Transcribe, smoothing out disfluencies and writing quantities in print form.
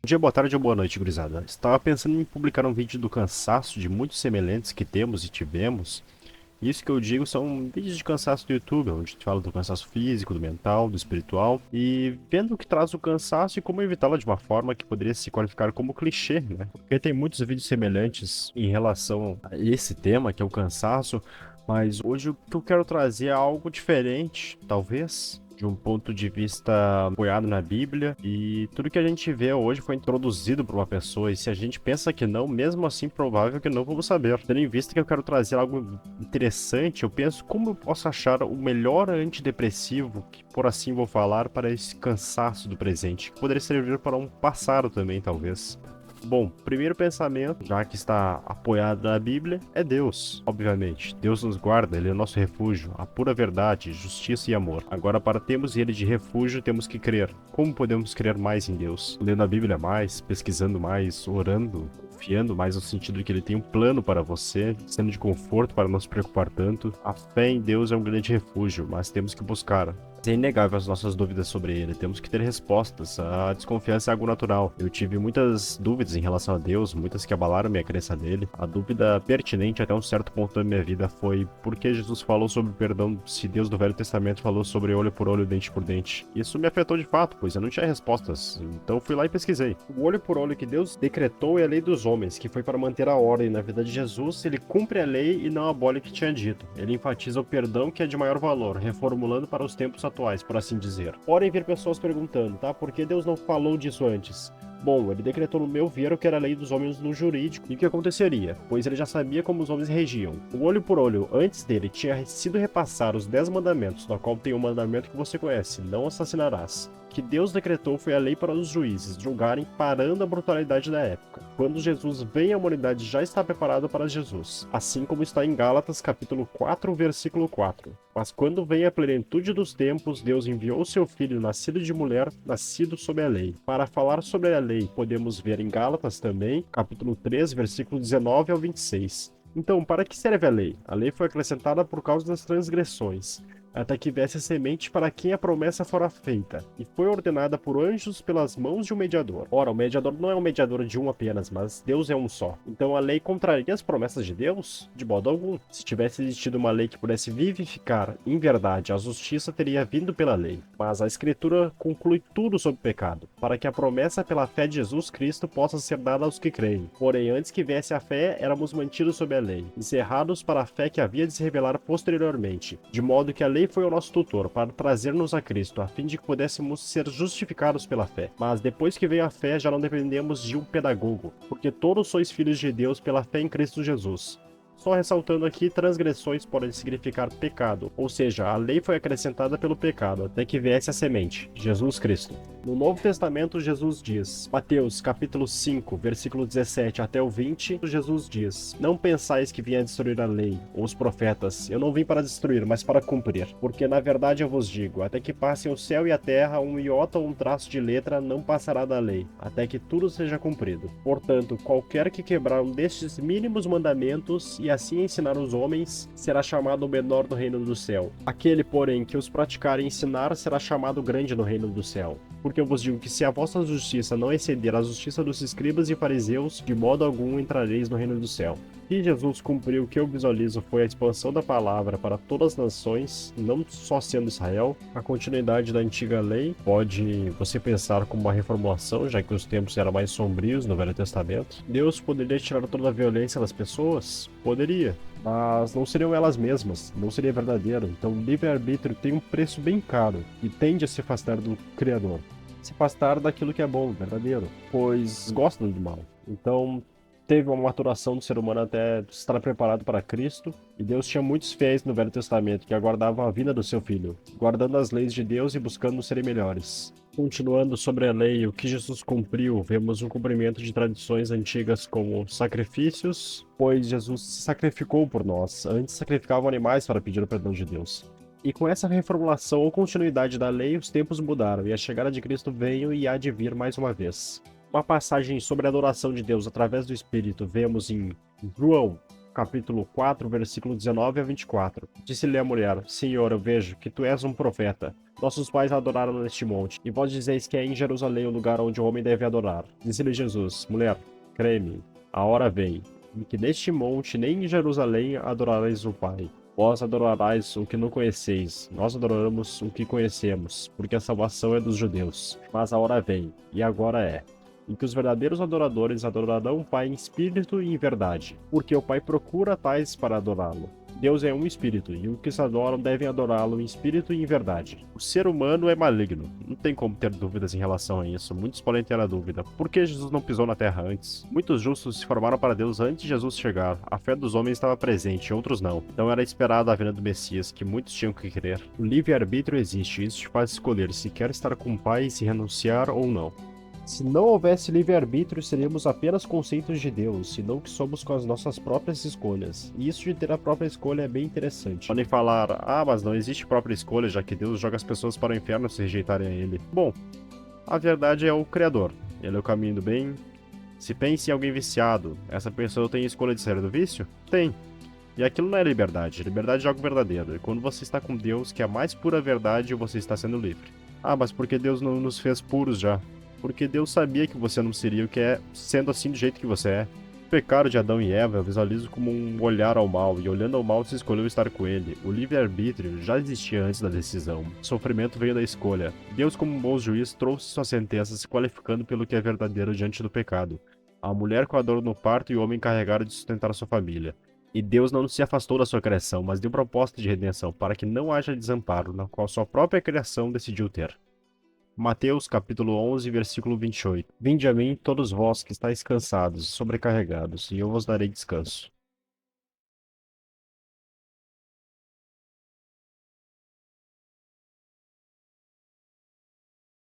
Bom dia, boa tarde ou boa noite, gurizada. Estava pensando em publicar um vídeo do cansaço de muitos semelhantes que temos e tivemos. Isso que eu digo são vídeos de cansaço do YouTube, onde a gente fala do cansaço físico, do mental, do espiritual, e vendo o que traz o cansaço e como evitá-lo de uma forma que poderia se qualificar como clichê, né? Porque tem muitos vídeos semelhantes em relação a esse tema, que é o cansaço, mas hoje o que eu quero trazer é algo diferente, talvez, de um ponto de vista apoiado na Bíblia, e tudo que a gente vê hoje foi introduzido por uma pessoa, e se a gente pensa que não, mesmo assim provável que não vamos saber. Tendo em vista que eu quero trazer algo interessante, eu penso como eu posso achar o melhor antidepressivo, que por assim vou falar, para esse cansaço do presente, que poderia servir para um passado também, talvez. Bom, primeiro pensamento, já que está apoiado na Bíblia, é Deus, obviamente. Deus nos guarda, Ele é nosso refúgio, a pura verdade, justiça e amor. Agora, para termos Ele de refúgio, temos que crer. Como podemos crer mais em Deus? Lendo a Bíblia mais, pesquisando mais, orando, confiando mais no sentido de que Ele tem um plano para você, sendo de conforto para não se preocupar tanto. A fé em Deus é um grande refúgio, mas temos que buscar. É inegável as nossas dúvidas sobre ele, temos que ter respostas. A desconfiança é algo natural. Eu tive muitas dúvidas em relação a Deus, muitas que abalaram minha crença nele. A dúvida pertinente até um certo ponto da minha vida foi por que Jesus falou sobre perdão se Deus do Velho Testamento falou sobre olho por olho, dente por dente. Isso me afetou de fato, pois eu não tinha respostas, então fui lá e pesquisei. O olho por olho que Deus decretou é a lei dos homens, que foi para manter a ordem na vida de Jesus. Ele cumpre a lei e não abole o que tinha dito. Ele enfatiza o perdão, que é de maior valor, reformulando para os tempos atuais, por assim dizer. Podem vir pessoas perguntando, tá? Por que Deus não falou disso antes? Bom, ele decretou no meu ver o que era a lei dos homens no jurídico e o que aconteceria, pois ele já sabia como os homens regiam. O olho por olho, antes dele, tinha sido repassar os 10 mandamentos, no qual tem o mandamento que você conhece, não assassinarás. Que Deus decretou foi a lei para os juízes julgarem parando a brutalidade da época. Quando Jesus vem, a humanidade já está preparada para Jesus, assim como está em Gálatas capítulo 4, versículo 4. Mas quando vem a plenitude dos tempos, Deus enviou seu filho, nascido de mulher, nascido sob a lei. Para falar sobre a lei, podemos ver em Gálatas também, capítulo 3, versículo 19 ao 26. Então, para que serve a lei? A lei foi acrescentada por causa das transgressões, até que viesse a semente para quem a promessa fora feita, e foi ordenada por anjos pelas mãos de um mediador. Ora, o mediador não é um mediador de um apenas, mas Deus é um só. Então a lei contraria as promessas de Deus? De modo algum. Se tivesse existido uma lei que pudesse vivificar em verdade, a justiça teria vindo pela lei. Mas a Escritura conclui tudo sobre o pecado, para que a promessa pela fé de Jesus Cristo possa ser dada aos que creem. Porém, antes que viesse a fé, éramos mantidos sob a lei, encerrados para a fé que havia de se revelar posteriormente, de modo que a lei foi o nosso tutor para trazer-nos a Cristo, a fim de que pudéssemos ser justificados pela fé. Mas depois que veio a fé, já não dependemos de um pedagogo, porque todos sois filhos de Deus pela fé em Cristo Jesus. Só ressaltando aqui, transgressões podem significar pecado, ou seja, a lei foi acrescentada pelo pecado, até que viesse a semente, Jesus Cristo. No Novo Testamento, Jesus diz, Mateus capítulo 5, versículo 17 até o 20, Jesus diz, não pensais que vim a destruir a lei, ou os profetas, eu não vim para destruir, mas para cumprir. Porque na verdade eu vos digo, até que passem o céu e a terra, um iota ou um traço de letra não passará da lei, até que tudo seja cumprido. Portanto, qualquer que quebrar um destes mínimos mandamentos e assim ensinar os homens, será chamado o menor do reino do céu. Aquele, porém, que os praticar e ensinar, será chamado grande no reino do céu. Porque eu vos digo que se a vossa justiça não exceder a justiça dos escribas e fariseus, de modo algum entrareis no reino do céu. E Jesus cumpriu o que eu visualizo foi a expansão da palavra para todas as nações, não só sendo Israel. A continuidade da antiga lei pode você pensar como uma reformulação, já que os tempos eram mais sombrios no Velho Testamento. Deus poderia tirar toda a violência das pessoas? Poderia. Mas não seriam elas mesmas, não seria verdadeiro. Então, o livre-arbítrio tem um preço bem caro e tende a se afastar do Criador. Se afastar daquilo que é bom, verdadeiro, pois gostam do mal. Então, teve uma maturação do ser humano até estar preparado para Cristo, e Deus tinha muitos fiéis no Velho Testamento que aguardavam a vinda do seu Filho, guardando as leis de Deus e buscando serem melhores. Continuando sobre a lei, o que Jesus cumpriu, vemos um cumprimento de tradições antigas como sacrifícios, pois Jesus se sacrificou por nós. Antes sacrificavam animais para pedir o perdão de Deus. E com essa reformulação ou continuidade da lei, os tempos mudaram e a chegada de Cristo veio e há de vir mais uma vez. Uma passagem sobre a adoração de Deus através do Espírito vemos em João, capítulo 4, versículo 19 a 24. Disse-lhe a mulher: Senhor, eu vejo que tu és um profeta. Nossos pais adoraram neste monte, e vós dizeis que é em Jerusalém o lugar onde o homem deve adorar. Disse-lhe Jesus: Mulher, crê-me, a hora vem, em que neste monte nem em Jerusalém adorareis o Pai. Vós adorarais o que não conheceis, nós adoramos o que conhecemos, porque a salvação é dos judeus. Mas a hora vem, e agora é, em que os verdadeiros adoradores adorarão o Pai em espírito e em verdade, porque o Pai procura tais para adorá-lo. Deus é um espírito, e os que se adoram devem adorá-lo em espírito e em verdade. O ser humano é maligno, não tem como ter dúvidas em relação a isso. Muitos podem ter a dúvida: por que Jesus não pisou na terra antes? Muitos justos se formaram para Deus antes de Jesus chegar. A fé dos homens estava presente, outros não. Então era esperada a vinda do Messias, que muitos tinham que crer. O livre-arbítrio existe, isso te faz escolher se quer estar com o Pai e se renunciar ou não. Se não houvesse livre-arbítrio, seríamos apenas conceitos de Deus, senão que somos com as nossas próprias escolhas. E isso de ter a própria escolha é bem interessante. Podem falar: mas não existe própria escolha, já que Deus joga as pessoas para o inferno se rejeitarem a Ele. Bom, a verdade é o Criador. Ele é o caminho do bem. Se pensa em alguém viciado, essa pessoa tem escolha de sair do vício? Tem. E aquilo não é liberdade. Liberdade é algo verdadeiro. E quando você está com Deus, que é a mais pura verdade, você está sendo livre. Mas porque Deus não nos fez puros já? Porque Deus sabia que você não seria o que é, sendo assim do jeito que você é. O pecado de Adão e Eva eu visualizo como um olhar ao mal, e olhando ao mal se escolheu estar com ele. O livre-arbítrio já existia antes da decisão. O sofrimento veio da escolha. Deus, como um bom juiz, trouxe sua sentença se qualificando pelo que é verdadeiro diante do pecado. A mulher com a dor no parto e o homem encarregado de sustentar sua família. E Deus não se afastou da sua criação, mas deu proposta de redenção, para que não haja desamparo, na qual sua própria criação decidiu ter. Mateus capítulo 11, versículo 28. Vinde a mim, todos vós que estáis cansados e sobrecarregados, e eu vos darei descanso.